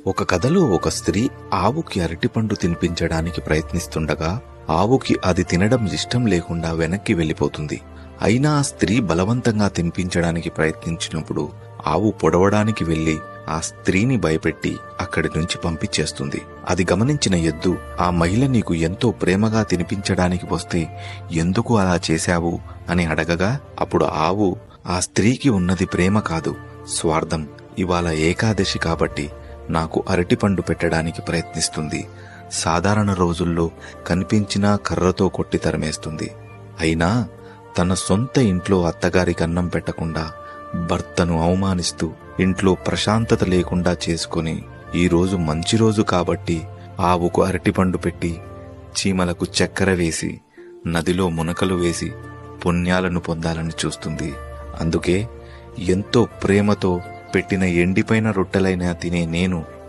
ఒక కథలో ఒక స్త్రీ ఆవుకి అరటిపండు తినిపించడానికి ప్రయత్నిస్తుండగా ఆవుకి అది తినడం ఇష్టం లేకుండా వెనక్కి వెళ్లిపోతుంది. అయినా ఆ స్త్రీ బలవంతంగా తినిపించడానికి ప్రయత్నించినప్పుడు ఆవు పొడవడానికి వెళ్లి ఆ స్త్రీని భయపెట్టి అక్కడి నుంచి పంపించేస్తుంది. అది గమనించిన ఎద్దు, ఆ మహిళ నీకు ఎంతో ప్రేమగా తినిపించడానికి వస్తే ఎందుకు అలా చేశావు అని అడగగా అప్పుడు ఆవు, ఆ స్త్రీకి ఉన్నది ప్రేమ కాదు, స్వార్థం. ఇవాళ ఏకాదశి కాబట్టి నాకు అరటిపండు పెట్టడానికి ప్రయత్నిస్తుంది. సాధారణ రోజుల్లో కనిపించినా కర్రతో కొట్టి తరిమేస్తుంది. అయినా తన సొంత ఇంట్లో అత్తగారికి అన్నం పెట్టకుండా భర్తను అవమానిస్తూ ఇంట్లో ప్రశాంతత లేకుండా చేసుకుని ఈరోజు మంచి రోజు కాబట్టి ఆవుకు అరటిపండు పెట్టి చీమలకు చక్కెర వేసి నదిలో మునకలు వేసి పుణ్యాలను పొందాలని చూస్తుంది. అందుకే ఎంతో ప్రేమతో పెట్టిన ఎండిపోయిన రొట్టెలైనా తినే నేను